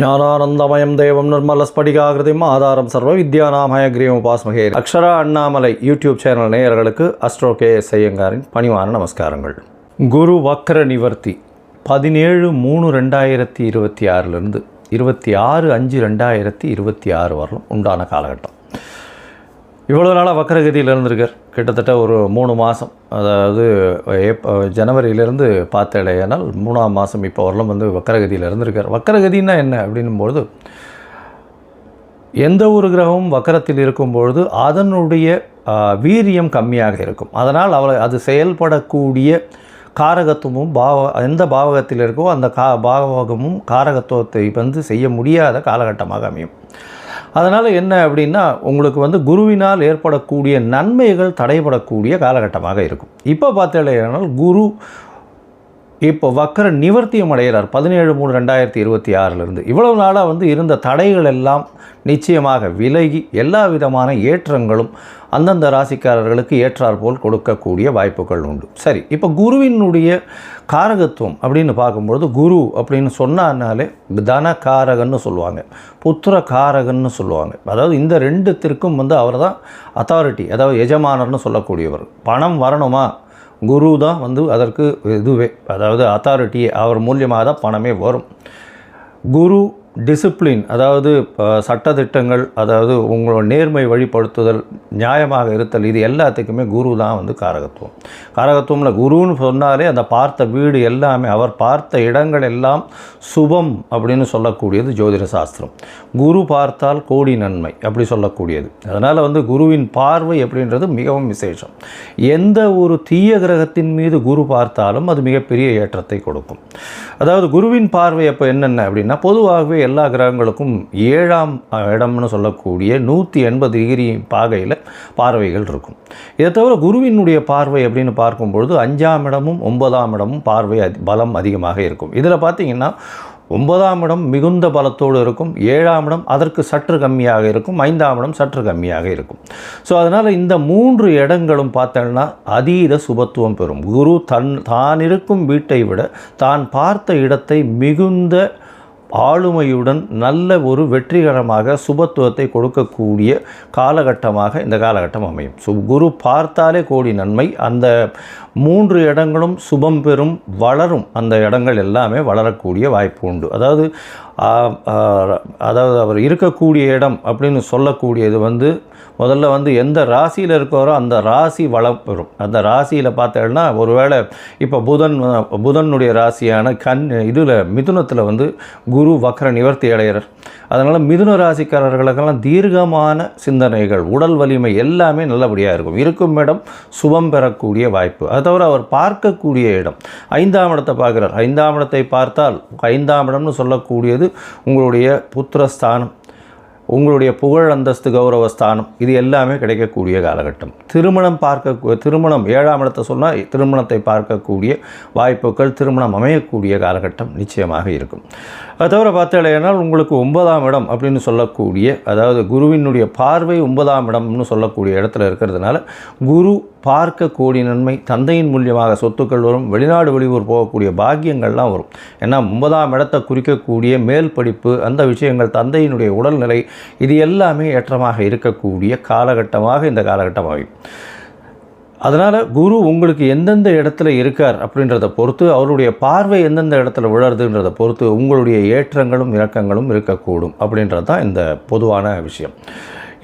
ஞானானந்தமயம் தேவம் நிர்மலஸ்படிகாகிருதிம் ஆதாரம் சர்வ வித்யாநாமயக்ரீவம் உபாஸ்மகே. அக்ஷரா அண்ணாமலை யூடியூப் சேனல் நேயர்களுக்கு அஸ்ட்ரோ KS ஐயங்காரின் பணிவான நமஸ்காரங்கள். குரு வக்ர நிவர்த்தி 17/3/2026 26/5/2026 வரலும் உண்டான காலகட்டம். இவ்வளோ நாளாக வக்கரகதியில் இருந்திருக்கார். கிட்டத்தட்ட ஒரு 3 மாதம், அதாவது ஜனவரியிலேருந்து பார்த்தேனால் 3ஆம் மாதம் இப்போ வரலும் வக்கரகதியில் இருந்திருக்கார். வக்கரகதின்னா என்ன அப்படின்னும்பொழுது, எந்த ஒரு கிரகமும் வக்கரத்தில் இருக்கும்பொழுது அதனுடைய வீரியம் கம்மியாக இருக்கும். அதனால் அது செயல்படக்கூடிய காரகத்துவமும் எந்த பாவகத்தில் இருக்கோ அந்த பாவகமும் காரகத்துவத்தை செய்ய முடியாத காலகட்டமாக அமையும். அதனால் என்ன அப்படின்னா, உங்களுக்கு குருவினால் ஏற்படக்கூடிய நன்மைகள் தடைபடக்கூடிய காலகட்டமாக இருக்கும். இப்போ பார்த்தீங்கன்னா குரு இப்போ வக்கர நிவர்த்தியம் அடைகிறார் 17/3/2026 இவ்வளவு நாளாக இருந்த தடைகள் எல்லாம் நிச்சயமாக விலகி எல்லா விதமான ஏற்றங்களும் அந்தந்த ராசிக்காரர்களுக்கு ஏற்றாற்போல் கொடுக்கக்கூடிய வாய்ப்புகள் உண்டு. சரி, இப்போ குருவினுடைய காரகத்துவம் அப்படின்னு பார்க்கும்பொழுது, குரு அப்படின்னு சொன்னாலே தனகாரகன்னு சொல்லுவாங்க, புத்திர காரகன்னு சொல்லுவாங்க. அதாவது இந்த ரெண்டுத்திற்கும் அவர் தான் அத்தாரிட்டி, அதாவது எஜமானர்னு சொல்லக்கூடியவர். பணம் வரணுமா, குரு தான் அதற்கு இதுவே, அதாவது அத்தாரிட்டியே, அவர் மூலியமாக தான் பணமே வரும். குரு டிசிப்ளின், அதாவது சட்டத்திட்டங்கள், அதாவது உங்களோட நேர்மை வழிபடுத்துதல், நியாயமாக இருத்தல், இது எல்லாத்துக்குமே குரு தான் காரகத்துவம். காரகத்துவம்ல குருன்னு சொன்னாலே அந்த பார்த்த வீடு எல்லாமே, அவர் பார்த்த இடங்கள் எல்லாம் சுபம் அப்படின்னு சொல்லக்கூடியது ஜோதிட சாஸ்திரம். குரு பார்த்தால் கோடி நன்மை அப்படி சொல்லக்கூடியது. அதனால் குருவின் பார்வை அப்படின்றது மிகவும் விசேஷம். எந்த ஒரு தீய கிரகத்தின் மீது குரு பார்த்தாலும் அது மிகப்பெரிய ஏற்றத்தை கொடுக்கும். அதாவது குருவின் பார்வை அப்போ என்னென்ன அப்படின்னா, பொதுவாகவே எல்லா கிரகங்களுக்கும் 7ஆம் இடம்னு சொல்லக்கூடிய 180 டிகிரி பாகையில் பார்வைகள் இருக்கும். இதை தவிர குருவினுடைய பார்வை அப்படின்னு பார்க்கும்பொழுது 5ஆம் இடமும் 9ஆம் இடமும் பார்வை பலம் அதிகமாக இருக்கும். இதில் பார்த்திங்கன்னா 9ஆம் இடம் மிகுந்த பலத்தோடு இருக்கும், 7ஆம் இடம் அதற்கு சற்று கம்மியாக இருக்கும், 5ஆம் இடம் சற்று கம்மியாக இருக்கும். ஸோ அதனால் இந்த 3 இடங்களும் பார்த்தோன்னா அதீத சுபத்துவம் பெறும். குரு தான் இருக்கும் வீட்டை விட தான் பார்த்த இடத்தை மிகுந்த ஆளுமையுடன் நல்ல ஒரு வெற்றிகரமாக சுபத்துவத்தை கொடுக்கக்கூடிய காலகட்டமாக இந்த காலகட்டம் அமையும். குரு பார்த்தாலே கோடி நன்மை. அந்த 3 இடங்களும் சுபம் பெறும், வளரும். அந்த இடங்கள் எல்லாமே வளரக்கூடிய வாய்ப்பு உண்டு. அதாவது அவர் இருக்கக்கூடிய இடம் அப்படின்னு சொல்லக்கூடியது முதல்ல எந்த ராசியில் இருக்கிறோ அந்த ராசி வளம் பெறும். அந்த ராசியில் பார்த்தேன்னா, ஒருவேளை இப்போ புதனுடைய ராசியான மிதுனத்தில் குரு வக்ர நிவர்த்தி அடைகிறார். அதனால் மிதுன ராசிக்காரர்களுக்கெல்லாம் தீர்க்கமான சிந்தனைகள், உடல் வலிமை எல்லாமே நல்லபடியாக இருக்கும். இருக்கும் இடம் சுபம் பெறக்கூடிய வாய்ப்பு. அது தவிர அவர் பார்க்கக்கூடிய இடம் 5ஆம் இடத்தை பார்க்குறார். 5ஆம் இடத்தை பார்த்தால் 5ஆம் இடம்னு சொல்லக்கூடியது உங்களுடைய புத்திரஸ்தானம், உங்களுடைய புகழ் அந்தஸ்து கௌரவஸ்தானம், இது எல்லாமே கிடைக்கக்கூடிய காலகட்டம். திருமணம் 7ஆம் இடத்தை சொன்னால் திருமணத்தை பார்க்கக்கூடிய வாய்ப்புகள், திருமணம் அமையக்கூடிய காலகட்டம் நிச்சயமாக இருக்கும். அது தவிர பார்த்தீங்கன்னா உங்களுக்கு 9ஆம் இடம் அப்படின்னு சொல்லக்கூடிய, அதாவது குருவினுடைய பார்வை 9ஆம் இடம்னு சொல்லக்கூடிய இடத்துல இருக்கிறதுனால குரு பார்க்க கோடி நன்மை, தந்தையின் மூலியமாக சொத்துக்கள் வரும், வெளிநாடு வெளியூர் போகக்கூடிய பாக்கியங்கள்லாம் வரும். ஏன்னா 9ஆம் இடத்தை குறிக்கக்கூடிய மேல் படிப்பு, அந்த விஷயங்கள், தந்தையினுடைய உடல்நிலை, இது எல்லாமே ஏற்றமாக இருக்கக்கூடிய காலகட்டமாக இந்த காலகட்டம் ஆகும். அதனால் குரு உங்களுக்கு எந்தெந்த இடத்துல இருக்கார் அப்படின்றத பொறுத்து, அவருடைய பார்வை எந்தெந்த இடத்துல விழறதுன்றதை பொறுத்து உங்களுடைய ஏற்றங்களும் இறக்கங்களும் இருக்கக்கூடும் அப்படின்றது தான் இந்த பொதுவான விஷயம்.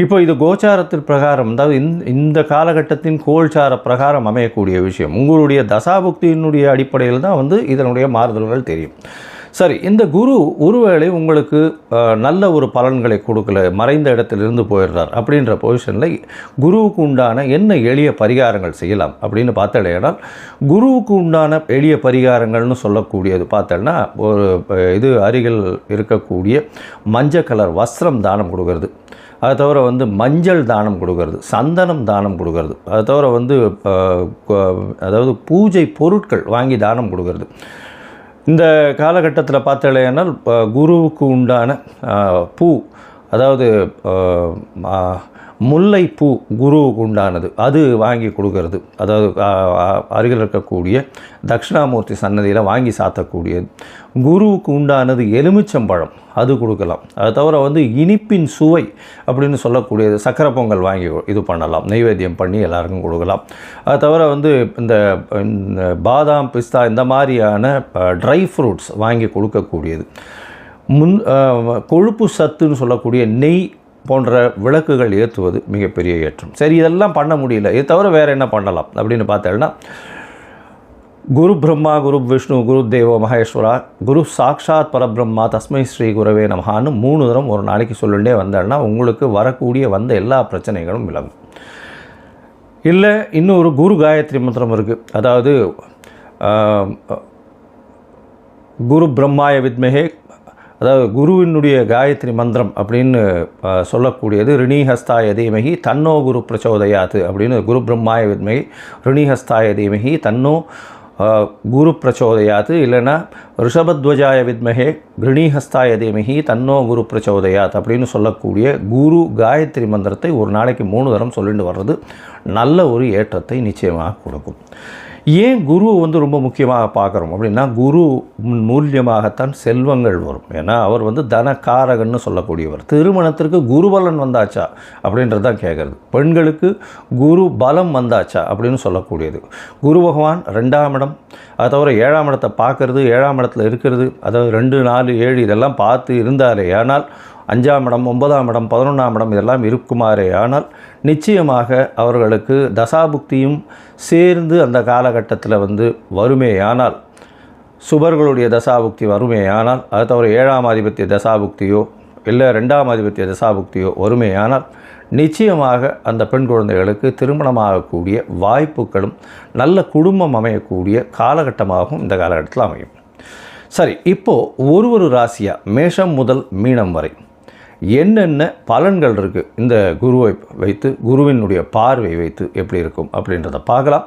இப்போ இது கோச்சாரத்தில் பிரகாரம், அதாவது இந்த காலகட்டத்தின் கோல்சார பிரகாரம் அமையக்கூடிய விஷயம். உங்களுடைய தசாபுக்தியினுடைய அடிப்படையில் தான் இதனுடைய மாறுதல்கள் தெரியும். சரி, இந்த குரு ஒருவேளை உங்களுக்கு நல்ல ஒரு பலன்களை கொடுக்கல, மறைந்த இடத்திலிருந்து போயிடுறார் அப்படின்ற பொசிஷனில் குருவுக்கு உண்டான என்ன எளிய பரிகாரங்கள் செய்யலாம் அப்படின்னு பார்த்தேன்னா, குருவுக்கு உண்டான எளிய பரிகாரங்கள்னு சொல்லக்கூடியது பார்த்தோன்னா, ஒரு அருகில் இருக்கக்கூடிய மஞ்சள் கலர் வஸ்திரம் தானம் கொடுக்கறது, அது தவிர மஞ்சள் தானம் கொடுக்கறது, சந்தனம் தானம் கொடுக்கறது, அது தவிர அதாவது பூஜை பொருட்கள் வாங்கி தானம் கொடுக்கறது. இந்த காலகட்டத்தில் பார்த்தீங்கன்னா குருவுக்கு உண்டான பூ, அதாவது முல்லைப்பூ குருவுக்கு உண்டானது அது வாங்கி கொடுக்கறது, அதாவது அருகில் இருக்கக்கூடிய தட்சிணாமூர்த்தி சன்னதியில் வாங்கி சாத்தக்கூடியது. குருவுக்கு உண்டானது எலுமிச்சம்பழம், அது கொடுக்கலாம். அது தவிர வந்து இனிப்பின் சுவை அப்படின்னு சொல்லக்கூடியது சக்கரை பொங்கல் வாங்கி இது பண்ணலாம், நைவேத்தியம் பண்ணி எல்லாருக்கும் கொடுக்கலாம். அது தவிர வந்து இந்த பாதாம் பிஸ்தா இந்த மாதிரியான ட்ரை ஃப்ரூட்ஸ் வாங்கி கொடுக்கக்கூடியது. கொழுப்பு சத்துன்னு சொல்லக்கூடிய நெய் போன்ற விளக்குகள் ஏற்றுவது மிகப்பெரிய ஏற்றம். சரி, இதெல்லாம் பண்ண முடியல, இது தவிர வேறு என்ன பண்ணலாம் அப்படின்னு பார்த்தேன்னா, குரு பிரம்மா குரு விஷ்ணு குரு தேவோ மகேஸ்வரா குரு சாக்ஷாத் பரபிரம்மா தஸ்மை ஸ்ரீ குரவே நமஹான்னு 3 தரம் ஒரு நாளைக்கு சொல்லிகிட்டே வந்தேன்னா உங்களுக்கு வரக்கூடிய வந்த எல்லா பிரச்சனைகளும் விலகும். இல்லை இன்னொரு குரு காயத்ரி மந்திரம் இருக்குது. அதாவது குரு பிரம்மாய வித்மஹே, அதாவது குருவினுடைய காயத்ரி மந்திரம் அப்படின்னு சொல்லக்கூடியது ரிணிஹஸ்தாய தீமகி தன்னோ குரு பிரச்சோதயாத்து அப்படின்னு, குரு பிரம்மாய வித்மகி ரிணிஹஸ்தாய தீமகி தன்னோ குரு பிரச்சோதயாத்து, இல்லைன்னா ரிஷபத்வஜாய வித்மகே ரிணிஹஸ்தாய தீமகி தன்னோ குரு பிரச்சோதயாத் அப்படின்னு சொல்லக்கூடிய குரு காயத்ரி மந்திரத்தை ஒரு நாளைக்கு 3 தரம் சொல்லிட்டு வர்றது நல்ல ஒரு ஏற்றத்தை நிச்சயமாக கொடுக்கும். ஏன் குருவை வந்து ரொம்ப முக்கியமாக பார்க்குறோம் அப்படின்னா, குரு மூலியமாகத்தான் செல்வங்கள் வரும். ஏன்னா அவர் வந்து தனக்காரகன்னு சொல்லக்கூடியவர். திருமணத்திற்கு குருபலன் வந்தாச்சா அப்படின்றது தான் கேட்குறது. பெண்களுக்கு குரு பலம் வந்தாச்சா அப்படின்னு சொல்லக்கூடியது. குரு பகவான் 2ஆம் இடம், அதை தவிர 7ஆம் இடத்தை பார்க்கறது, 7ஆம் இடத்துல இருக்கிறது, அதாவது 2, 4, 7 இதெல்லாம் பார்த்து இருந்தாரே ஆனால் 5ஆம் இடம் 9ஆம் இடம் 11ஆம் இடம் இதெல்லாம் இருக்குமாறே ஆனால் நிச்சயமாக அவர்களுக்கு தசாபுக்தியும் சேர்ந்து அந்த காலகட்டத்தில் வந்து வருமேயானால், சுபர்களுடைய தசாபுக்தி வருமேயானால், அதை தவிர 7ஆம் ஆதிபத்திய தசாபுக்தியோ இல்லை 2ஆம் ஆதிபத்திய தசாபுக்தியோ வருமேயானால் நிச்சயமாக அந்த பெண் குழந்தைகளுக்கு திருமணமாகக்கூடிய வாய்ப்புகளும் நல்ல குடும்பம் அமையக்கூடிய காலகட்டமாகவும் இந்த காலகட்டத்தில் அமையும். சரி, இப்போது ஒரு ராசியாக மேஷம் முதல் மீனம் வரை என்னென்ன பலன்கள் இருக்குது இந்த குருவை வைத்து, குருவினுடைய பார்வை வைத்து எப்படி இருக்கும் அப்படின்றத பார்க்கலாம்.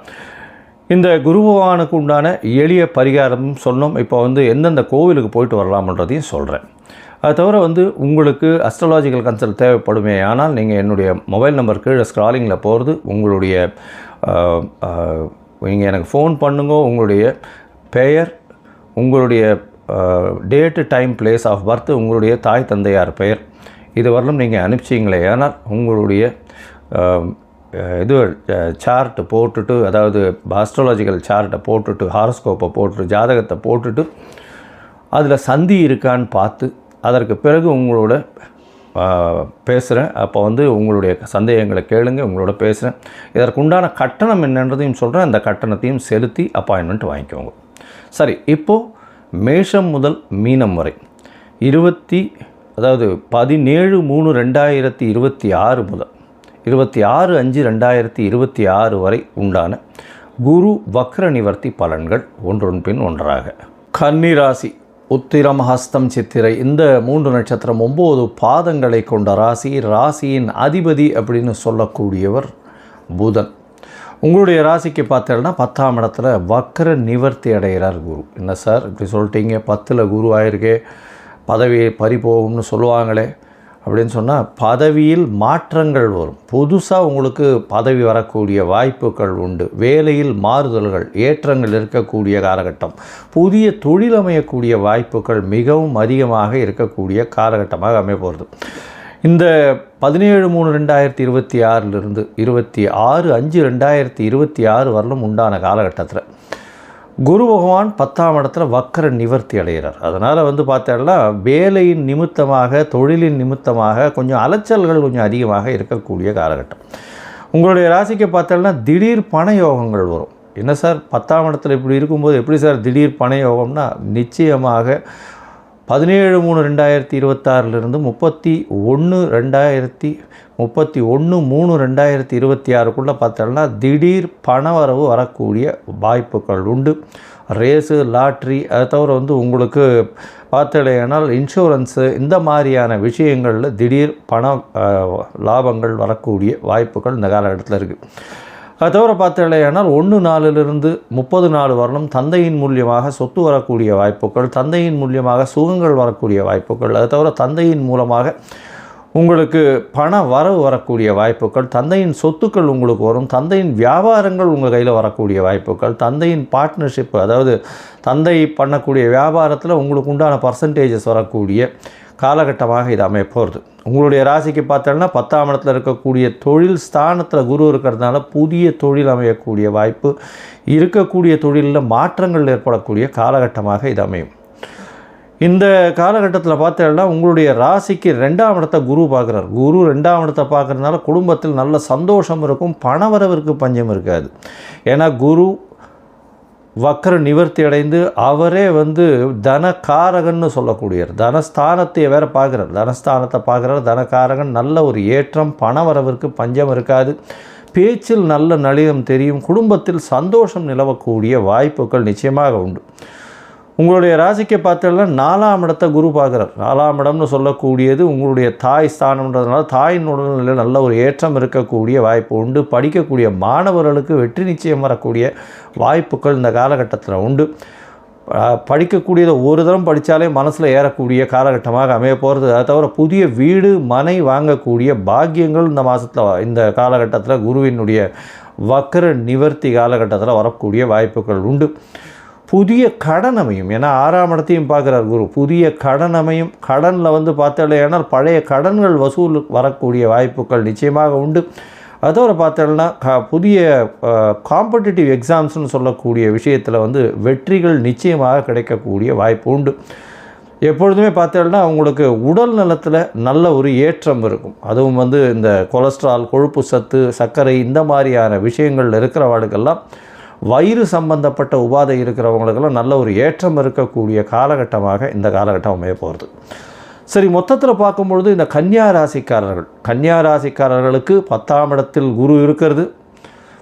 இந்த குரு பகவானுக்கு உண்டான எளிய பரிகாரமும் சொன்னோம். இப்போ வந்து எந்தெந்த கோவிலுக்கு போயிட்டு வரலாம்ன்றதையும் சொல்கிறேன். அது தவிர வந்து உங்களுக்கு அஸ்ட்ராலாஜிக்கல் கன்சல்ட் தேவைப்படுமே ஆனால் நீங்கள் என்னுடைய மொபைல் நம்பர் கீழே ஸ்க்ராலிங்கில் போகிறது, உங்களுடைய நீங்கள் எனக்கு ஃபோன் பண்ணுங்க, உங்களுடைய பெயர், உங்களுடைய date time place of birth, உங்களுடைய தாய் தந்தையார் பெயர், இது வரலும் நீங்கள் அனுப்பிச்சிங்களே ஆனால் உங்களுடைய இது சார்ட்டு போட்டுட்டு, அதாவது ஆஸ்ட்ராலஜிக்கல் சார்ட்டை போட்டுட்டு, ஹாரோஸ்கோப்பை போட்டுட்டு, ஜாதகத்தை போட்டுட்டு அதில் சந்தி இருக்கான்னு பார்த்து அதற்கு பிறகு உங்களோட பேசுகிறேன். அப்போ வந்து உங்களுடைய சந்தேகங்களை கேளுங்க, உங்களோட பேசுகிறேன். இதற்குண்டான கட்டணம் என்னன்றதையும் சொல்கிறேன். அந்த கட்டணத்தையும் செலுத்தி அப்பாயின்மெண்ட் வாங்கிக்கோங்க. சரி, இப்போது மேஷம் முதல் மீனம் வரை 17/3/2026 முதல் 26/5/2026 வரை உண்டான குரு வக்ர நிவர்த்தி பலன்கள் ஒன்றொன் பின் ஒன்றாக. கன்னிராசி, உத்திரம் ஹஸ்தம் சித்திரை இந்த 3 நட்சத்திரம் 9 பாதங்களை கொண்ட ராசி. ராசியின் அதிபதி அப்படின்னு சொல்லக்கூடியவர் புதன். உங்களுடைய ராசிக்கு பார்த்தீங்கன்னா 10ஆம் இடத்துல வக்ர நிவர்த்தி அடைகிறார் குரு. என்ன சார் இப்படி சொல்லிட்டீங்க, 10ல் குரு ஆயிருக்கே, பதவி பறிபோகும்னு சொல்லுவாங்களே அப்படின்னு சொன்னால், பதவியில் மாற்றங்கள் வரும். புதுசாக உங்களுக்கு பதவி வரக்கூடிய வாய்ப்புகள் உண்டு. வேலையில் மாறுதல்கள் ஏற்றங்கள் இருக்கக்கூடிய காலகட்டம். புதிய தொழில் அமையக்கூடிய வாய்ப்புகள் மிகவும் அதிகமாக இருக்கக்கூடிய காலகட்டமாக அமைய போகிறது. இந்த 17/3/2026 26/5/2026 வரலும் உண்டான காலகட்டத்தில் குரு பகவான் 10ஆம் இடத்துல வக்ர நிவர்த்தி அடைகிறார். அதனால் வந்து பார்த்தோம்னா வேலையின் நிமித்தமாக, தொழிலின் நிமித்தமாக கொஞ்சம் அலைச்சல்கள் கொஞ்சம் அதிகமாக இருக்கக்கூடிய காலகட்டம். உங்களுடைய ராசிக்கு பார்த்தோம்னா திடீர் பண யோகங்கள் வரும். என்ன சார் 10ஆம் இடத்துல இப்படி இருக்கும்போது எப்படி சார் திடீர் பண யோகம்னா, நிச்சயமாக 17/3/2026 31/3/2026 பார்த்தோம்னா திடீர் பணவரவு வரக்கூடிய வாய்ப்புகள் உண்டு. ரேஸு, லாட்ரி, அதை தவிர வந்து உங்களுக்கு பார்த்தலையானால் இன்சூரன்ஸு இந்த மாதிரியான விஷயங்களில் திடீர் பண லாபங்கள் வரக்கூடிய வாய்ப்புகள் இந்த காலகட்டத்தில் இருக்குது. அது தவிர பார்த்தலையானால் 1/4 30 நாள் வரலும் தந்தையின் மூலியமாக சொத்து வரக்கூடிய வாய்ப்புகள், தந்தையின் மூலியமாக சுகங்கள் வரக்கூடிய வாய்ப்புகள், அது தவிர தந்தையின் மூலமாக உங்களுக்கு பண வரவு வரக்கூடிய வாய்ப்புகள், தந்தையின் சொத்துக்கள் உங்களுக்கு வரும், தந்தையின் வியாபாரங்கள் உங்கள் கையில் வரக்கூடிய வாய்ப்புகள், தந்தையின் பார்ட்னர்ஷிப், அதாவது தந்தை பண்ணக்கூடிய வியாபாரத்தில் உங்களுக்கு உண்டான பர்சன்டேஜஸ் வரக்கூடிய காலகட்டமாக இது அமைய போகிறது. உங்களுடைய ராசிக்கு பார்த்தோன்னா 10ஆம் இடத்துல இருக்கக்கூடிய தொழில் ஸ்தானத்தில் குரு இருக்கிறதுனால புதிய தொழில் அமையக்கூடிய வாய்ப்பு, இருக்கக்கூடிய தொழிலில் மாற்றங்கள் ஏற்படக்கூடிய காலகட்டமாக இது அமையும். இந்த காலகட்டத்தில் பார்த்தீங்கன்னா உங்களுடைய ராசிக்கு 2ஆம் இடத்தை குரு பார்க்குறார். குரு 2ஆம் இடத்தை பார்க்குறதுனால குடும்பத்தில் நல்ல சந்தோஷம் இருக்கும், பணவரவிற்கு பஞ்சம் இருக்காது. ஏன்னா குரு வக்கர நிவர்த்தி அடைந்து அவரே தனகாரகன்னு சொல்லக்கூடியவர். தனஸ்தானத்தை வேறு பார்க்குறார், தனஸ்தானத்தை பார்க்குறார், தனகாரகன். நல்ல ஒரு ஏற்றம், பணவரவிற்கு பஞ்சம் இருக்காது, பேச்சில் நல்ல நளினம் தெரியும், குடும்பத்தில் சந்தோஷம் நிலவக்கூடிய வாய்ப்புகள் நிச்சயமாக உண்டு. உங்களுடைய ராசிக்கு பார்த்தீங்கன்னா 4ஆம் இடத்தை குரு பார்க்குறார். 4ஆம் இடம்னு சொல்லக்கூடியது உங்களுடைய தாய் ஸ்தானம்ன்றதுனால தாயின் உடல்நிலையில் நல்ல ஒரு ஏற்றம் இருக்கக்கூடிய வாய்ப்பு உண்டு. படிக்கக்கூடிய மாணவர்களுக்கு வெற்றி நிச்சயம் வரக்கூடிய வாய்ப்புகள் இந்த காலகட்டத்தில் உண்டு. படிக்கக்கூடியதை ஒரு தரம் படித்தாலே மனசில் ஏறக்கூடிய காலகட்டமாக அமைய போகிறது. அதை தவிர புதிய வீடு மனை வாங்கக்கூடிய பாக்கியங்கள் இந்த மாதத்தில், இந்த காலகட்டத்தில் குருவினுடைய வக்கர நிவர்த்தி காலகட்டத்தில் வரக்கூடிய வாய்ப்புகள் உண்டு. புதிய கடன் அமையும். ஏன்னா 6ஆம் இடத்தையும் பார்க்குறார் குரு. புதிய கடன் அமையும். கடனில் பார்த்தாலேனால் பழைய கடன்கள் வசூல் வரக்கூடிய வாய்ப்புகள் நிச்சயமாக உண்டு. அதோட பார்த்தோம்னா புதிய காம்படிட்டிவ் எக்ஸாம்ஸ்னு சொல்லக்கூடிய விஷயத்தில் வெற்றிகள் நிச்சயமாக கிடைக்கக்கூடிய வாய்ப்பு உண்டு. எப்பொழுதுமே பார்த்தோம்னா உங்களுக்கு உடல் நலத்தில் நல்ல ஒரு ஏற்றம் இருக்கும். அதுவும் இந்த கொலஸ்ட்ரால், கொழுப்பு சத்து, சர்க்கரை இந்த மாதிரியான விஷயங்கள் இருக்கிறவர்களுக்கெல்லாம், வயிறு சம்பந்தப்பட்ட உபாதை இருக்கிறவங்களுக்கெல்லாம் நல்ல ஒரு ஏற்றம் இருக்கக்கூடிய காலகட்டமாக இந்த காலகட்டம் அமைய போகிறது. சரி, மொத்தத்தில் பார்க்கும்பொழுது இந்த கன்னியா ராசிக்காரர்களுக்கு 10ஆம் இடத்தில் குரு இருக்கிறது.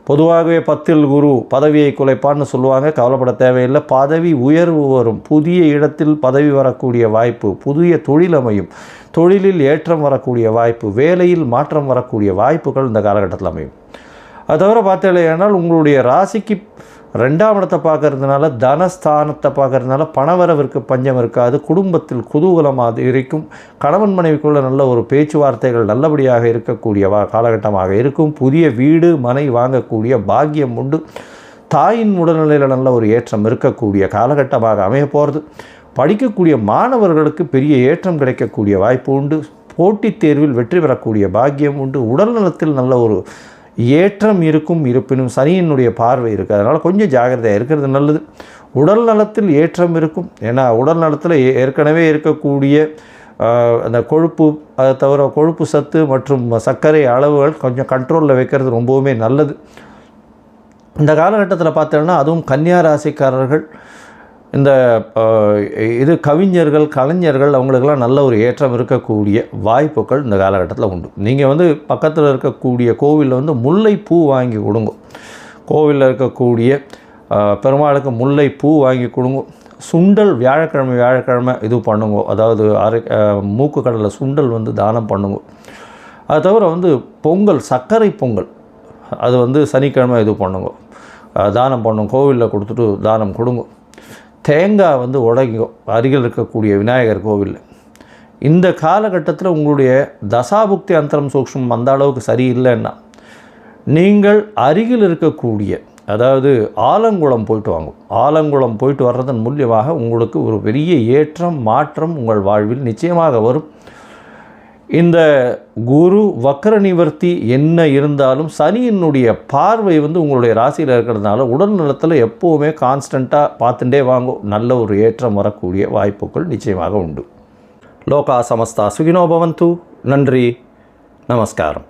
பொதுவாகவே 10இல் குரு பதவியை குலைப்பான்னு சொல்லுவாங்க. கவலைப்பட தேவையில்லை. பதவி உயர்வு வரும், புதிய இடத்தில் பதவி வரக்கூடிய வாய்ப்பு, புதிய தொழில் அமையும், தொழிலில் ஏற்றம் வரக்கூடிய வாய்ப்பு, வேலையில் மாற்றம் வரக்கூடிய வாய்ப்புகள் இந்த காலகட்டத்தில் அமையும். அது தவிர பார்த்தீங்கன்னா உங்களுடைய ராசிக்கு 2ஆம் இடத்தை பார்க்கறதுனால, தனஸ்தானத்தை பார்க்கறதுனால பணவரவிற்கு பஞ்சம் இருக்காது, குடும்பத்தில் குதூகலமாக இருக்கும், கணவன் மனைவிக்குள்ள நல்ல ஒரு பேச்சுவார்த்தைகள் நல்லபடியாக இருக்கக்கூடிய காலகட்டமாக இருக்கும், புதிய வீடு மனை வாங்கக்கூடிய பாக்கியம் உண்டு, தாயின் உடல்நிலையில் நல்ல ஒரு ஏற்றம் இருக்கக்கூடிய காலகட்டமாக அமைய போகிறது. படிக்கக்கூடிய மாணவர்களுக்கு பெரிய ஏற்றம் கிடைக்கக்கூடிய வாய்ப்பு உண்டு, போட்டித் தேர்வில் வெற்றி பெறக்கூடிய பாக்கியம் உண்டு, உடல் நலத்தில் நல்ல ஒரு ஏற்றம் இருக்கும். இருப்பினும் சனியினுடைய பார்வை இருக்குது, அதனால் கொஞ்சம் ஜாகிரதையாக இருக்கிறது நல்லது. உடல் நலத்தில் ஏற்றம் இருக்கும். ஏன்னா உடல் நலத்தில் ஏற்கனவே இருக்கக்கூடிய அந்த கொழுப்பு, அதை தவிர கொழுப்பு சத்து மற்றும் சர்க்கரை அளவுகள் கொஞ்சம் கண்ட்ரோலில் வைக்கிறது ரொம்பவுமே நல்லது. இந்த காலகட்டத்தில் பார்த்தோன்னா அதுவும் கன்னியா ராசிக்காரர்கள், இந்த கவிஞர்கள், கலைஞர்கள், அவங்களுக்கெல்லாம் நல்ல ஒரு ஏற்றம் இருக்கக்கூடிய வாய்ப்புகள் இந்த காலகட்டத்தில் உண்டு. நீங்கள் பக்கத்தில் இருக்கக்கூடிய கோவிலில் முல்லைப்பூ வாங்கி கொடுங்க. கோவிலில் இருக்கக்கூடிய பெருமாளுக்கு முல்லைப்பூ வாங்கி கொடுங்க. சுண்டல் வியாழக்கிழமை இது பண்ணுங்க. அதாவது மூக்கு கடலை சுண்டல் தானம் பண்ணுங்க. அது தவிர பொங்கல், சர்க்கரை பொங்கல், அது சனிக்கிழமை இது பண்ணுங்க, தானம் பண்ணுங்க. கோவிலில் கொடுத்துட்டு தானம் கொடுங்க. தேங்காய் உடைங்கோ அருகில் இருக்கக்கூடிய விநாயகர் கோவிலில். இந்த காலகட்டத்தில் உங்களுடைய தசாபுக்தி அந்தரம் சூக்ஷ்மம் அந்த அளவுக்கு சரியில்லைன்னா நீங்கள் அருகில் இருக்கக்கூடிய, அதாவது ஆலங்குளம் போயிட்டு வாங்கும். ஆலங்குளம் போயிட்டு வர்றதன் மூலியமாக உங்களுக்கு ஒரு பெரிய ஏற்றம், மாற்றம் உங்கள் வாழ்வில் நிச்சயமாக வரும். இந்த குரு வக்கர நிவர்த்தி என்ன இருந்தாலும் சனியினுடைய பார்வை உங்களுடைய ராசியில் இருக்கிறதுனால உடல் நலத்தில் எப்போவுமே கான்ஸ்டண்ட்டாக பார்த்துட்டே வாங்கும். நல்ல ஒரு ஏற்றம் வரக்கூடிய வாய்ப்புகள் நிச்சயமாக உண்டு. லோகா சமஸ்தா சுகினோ பவந்து. நன்றி, நமஸ்காரம்.